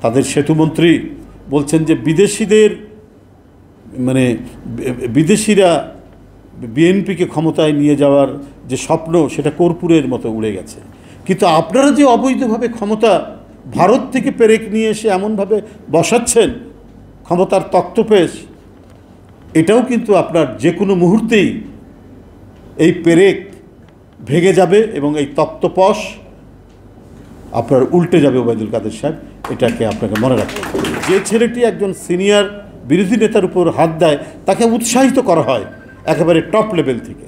তাদের সেতুমন্ত্রী বলছেন যে বিদেশিরা বিএনপিকে ক্ষমতায় নিয়ে যাওয়ার যে স্বপ্ন সেটা কর্পূরের মতো উড়ে গেছে। কিন্তু আপনারা যে অবৈধভাবে ক্ষমতা ভারত থেকে পেরেক নিয়ে এসে এমনভাবে বসাচ্ছেন ক্ষমতার তক্তপোষ, এটাও কিন্তু আপনার যে কোনো মুহূর্তেই এই পেরেক ভেঙে যাবে এবং এই তক্তপোষ আপনার উল্টে যাবে। ওবায়দুল কাদের সাহেব, এটাকে আপনাকে মনে রাখতে হবে। যে ছেলেটি একজন সিনিয়র বিরোধী নেতার উপর হাত দেয় তাকে উৎসাহিত করা হয় একেবারে টপ লেভেল থেকে,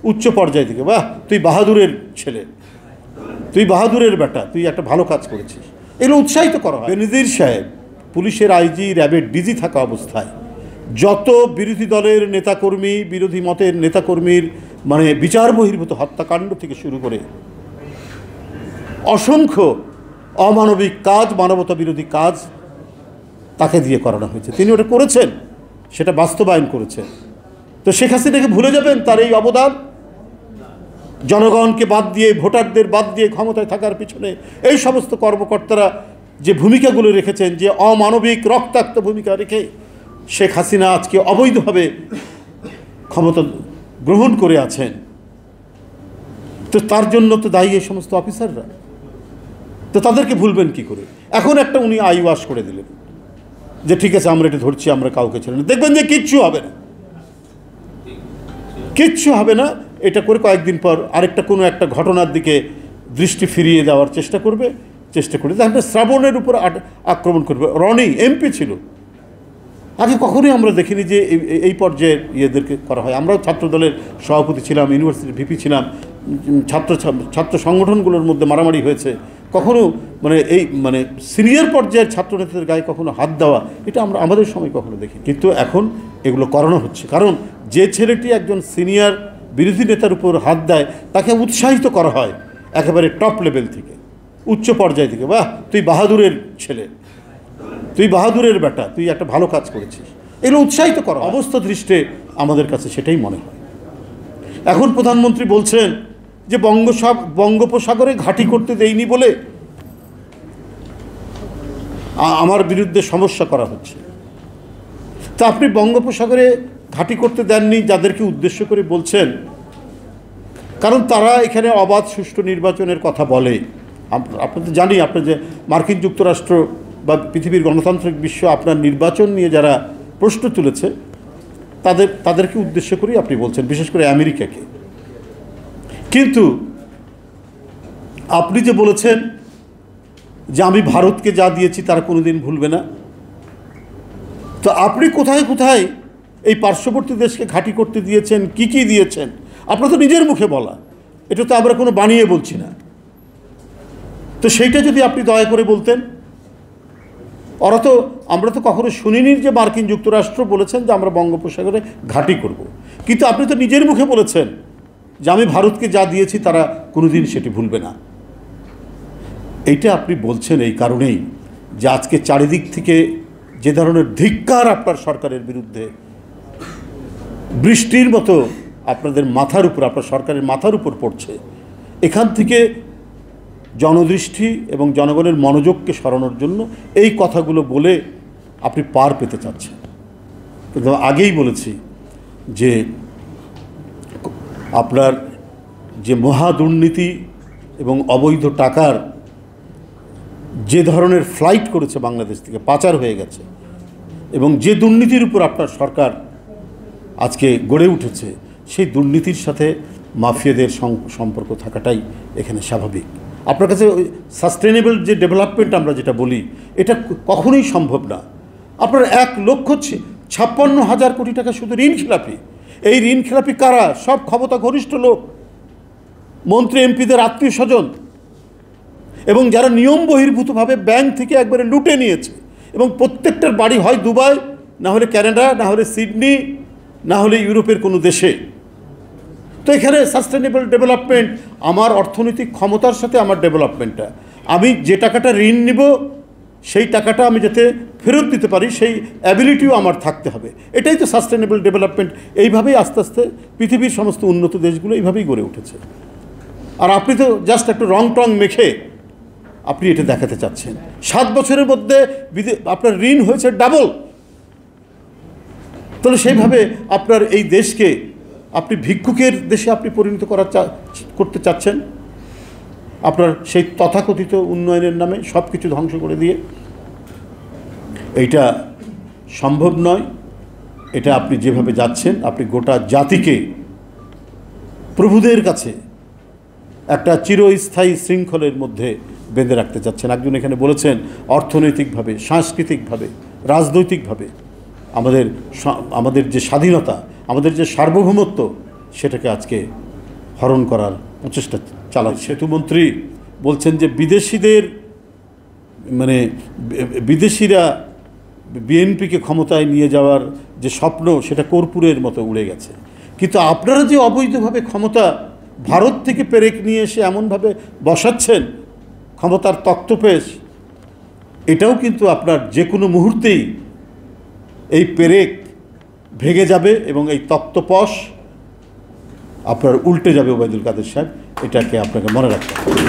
উচ্চ পর্যায় থেকে, বাহ তুই বাহাদুরের ছেলে, তুই বাহাদুরের বেটা, তুই একটা ভালো কাজ করেছিস, এগুলো উৎসাহিত করা হয়। বেনজির সাহেব পুলিশের আইজি, র্যাবের ডিজি থাকা অবস্থায় যত বিরোধী দলের নেতাকর্মী, বিরোধী মতের নেতাকর্মীর বিচার বহির্ভূত হত্যাকাণ্ড থেকে শুরু করে অসংখ্য অমানবিক কাজ, মানবতা বিরোধী কাজ তাকে দিয়ে করানো হয়েছে। তিনি ওটা করেছেন, সেটা বাস্তবায়ন করেছেন। তো শেখ হাসিনাকে ভুলে যাবেন তার এই অবদান? জনগণকে বাদ দিয়ে, ভোটারদের বাদ দিয়ে ক্ষমতায় থাকার পিছনে এই সমস্ত কর্মকর্তারা যে ভূমিকাগুলো রেখেছেন, যে অমানবিক রক্তাক্ত ভূমিকা রেখে শেখ হাসিনা আজকে অবৈধভাবে ক্ষমতা গ্রহণ করে আছেন, তো তার জন্য তো দায়ী এই সমস্ত অফিসাররা। তো তাদেরকে ভুলবেন কি করে? এখন একটা উনি আইওয়াশ করে দিলেন যে ঠিক আছে আমরা এটা ধরছি, আমরা কাউকে ছেড়ে না। দেখবেন যে কিচ্ছু হবে না, কিচ্ছু হবে না। এটা করে কয়েকদিন পর আরেকটা কোনো একটা ঘটনার দিকে দৃষ্টি ফিরিয়ে দেওয়ার চেষ্টা করবে, তারপরে শ্রাবণের উপর আক্রমণ করবে। রনি এমপি ছিল, আগে কখনোই আমরা দেখিনি যে এই পর্যায়ে করা হয়। আমরাও ছাত্রদলের সভাপতি ছিলাম, ইউনিভার্সিটির ভিপি ছিলাম, ছাত্র সংগঠনগুলোর মধ্যে মারামারি হয়েছে। কখনো এই সিনিয়র পর্যায়ের ছাত্রনেতাদের গায়ে কখনো হাত দেওয়া, এটা আমরা আমাদের সময় কখনো দেখি। কিন্তু এখন এগুলো করানো হচ্ছে, কারণ যে ছেলেটি একজন সিনিয়র বিরোধী নেতার উপর হাত দেয় তাকে উৎসাহিত করা হয় একেবারে টপ লেভেল থেকে, উচ্চ পর্যায় থেকে, বাহ তুই বাহাদুরের ছেলে, তুই বাহাদুরের বেটা, তুই একটা ভালো কাজ করেছিস, এগুলো উৎসাহিত করা। অবস্থা দৃষ্টে আমাদের কাছে সেটাই মনে হয়। এখন প্রধানমন্ত্রী বলছেন যে বঙ্গোপসাগরে ঘাঁটি করতে দেয়নি বলে আমার বিরুদ্ধে সমস্যা করা হচ্ছে। তা আপনি বঙ্গোপসাগরে ঘাঁটি করতে দেননি যাদেরকে উদ্দেশ্য করে বলছেন, কারণ তারা এখানে অবাধ সুষ্ঠু নির্বাচনের কথা বলে। আপনি তো জানি, আপনার যে মার্কিন যুক্তরাষ্ট্র বা পৃথিবীর গণতান্ত্রিক বিশ্ব আপনার নির্বাচন নিয়ে যারা প্রশ্ন তুলেছে তাদেরকে উদ্দেশ্য করেই আপনি বলছেন, বিশেষ করে আমেরিকাকে। কিন্তু আপনি যে বলেছেন যে আমি ভারতকে যা দিয়েছি তারা কোনোদিন ভুলবে না, তো আপনি কোথায় কোথায় এই পার্শ্ববর্তী দেশকে ঘাঁটি করতে দিয়েছেন, কি কি দিয়েছেন, আপনার তো নিজের মুখে বলা, এটা তো আমরা কোনো বানিয়ে বলছি না। তো সেইটা যদি আপনি দয়া করে বলতেন। আমরা তো কখনো শুনিনি যে মার্কিন যুক্তরাষ্ট্র বলেছেন যে আমরা বঙ্গোপসাগরে ঘাঁটি করব, কিন্তু আপনি তো নিজের মুখে বলেছেন যে আমি ভারতকে যা দিয়েছি তারা কোনোদিন সেটি ভুলবে না। এইটা আপনি বলছেন এই কারণেই যে আজকে চারিদিক থেকে যে ধরনের ধিক্কার আপনার সরকারের বিরুদ্ধে বৃষ্টির মতো আপনাদের মাথার উপর, আপনার সরকারের মাথার উপর পড়ছে, এখান থেকে জনদৃষ্টি এবং জনগণের মনোযোগকে সরানোর জন্য এই কথাগুলো বলে আপনি পার পেতে চাচ্ছেন। কিন্তু আগেই বলেছি যে আপনার যে মহা দুর্নীতি এবং অবৈধ টাকার যে ধরনের ফ্লাইট করেছে বাংলাদেশ থেকে, পাচার হয়ে গেছে, এবং যে দুর্নীতির উপর আপনার সরকার আজকে গড়ে উঠেছে, সেই দুর্নীতির সাথে মাফিয়াদের সম্পর্ক থাকাটাই এখানে স্বাভাবিক। আপনার কাছে সাস্টেনেবল যে ডেভেলপমেন্ট আমরা যেটা বলি, এটা কখনোই সম্ভব না। আপনার 1,56,000 কোটি টাকা শুধু ঋণ খেলাপি। এই ঋণ খেলাপি কারা? সব ক্ষমতা ঘনিষ্ঠ লোক, মন্ত্রী এমপিদের আত্মীয় স্বজন, এবং যারা নিয়ম বহির্ভূতভাবে ব্যাংক থেকে একবারে লুটে নিয়েছে, এবং প্রত্যেকটার বাড়ি হয় দুবাই, না হলে ক্যানাডা, না হলে সিডনি, না হলে ইউরোপের কোনো দেশে। তো এখানে সাস্টেনেবল ডেভেলপমেন্ট, আমার অর্থনৈতিক ক্ষমতার সাথে আমার ডেভেলপমেন্টটা, আমি যে টাকাটা ঋণ নিব সেই টাকাটা আমি যাতে ফেরত দিতে পারি সেই অ্যাবিলিটিও আমার থাকতে হবে। এটাই তো সাস্টেনেবল ডেভেলপমেন্ট। এইভাবেই আস্তে আস্তে পৃথিবীর সমস্ত উন্নত দেশগুলো এইভাবেই গড়ে উঠেছে। আর আপনি তো জাস্ট একটু রং টং মেখে আপনি এটা দেখাতে চাচ্ছেন। 7 বছরের মধ্যে আপনার ঋণ হয়েছে ডাবল। তাহলে সেইভাবে আপনার এই দেশকে আপনি ভিক্ষুকের দেশে আপনি পরিণত করতে চাচ্ছেন, আপনার সেই তথাকথিত উন্নয়নের নামে সব কিছু ধ্বংস করে দিয়ে। এইটা সম্ভব নয়। এটা আপনি যেভাবে যাচ্ছেন, আপনি গোটা জাতিকে প্রভুদের কাছে একটা চিরস্থায়ী শৃঙ্খলের মধ্যে বেঁধে রাখতে চাচ্ছেন। একজন এখানে বলেছেন অর্থনৈতিকভাবে, সাংস্কৃতিকভাবে, রাজনৈতিকভাবে আমাদের যে স্বাধীনতা, আমাদের যে সার্বভৌমত্ব, সেটাকে আজকে হরণ করার প্রচেষ্টা চালাচ্ছে। সেতুমন্ত্রী বলছেন যে বিদেশিরা বিএনপিকে ক্ষমতায় নিয়ে যাওয়ার যে স্বপ্ন, সেটা কর্পূরের মতো উড়ে গেছে। কিন্তু আপনারা যে অবৈধভাবে ক্ষমতা ভারত থেকে পেরেক নিয়ে এসে এমনভাবে বসাচ্ছেন, ক্ষমতার তক্তপোষ, এটাও কিন্তু আপনার যে কোনো মুহূর্তেই এই পেরেক ভেঙে যাবে এবং এই তক্তপোষ আপনার উল্টে যাবে। ওবায়দুল কাদের সাহেব, এটাকে আপনাকে মনে রাখতে হবে।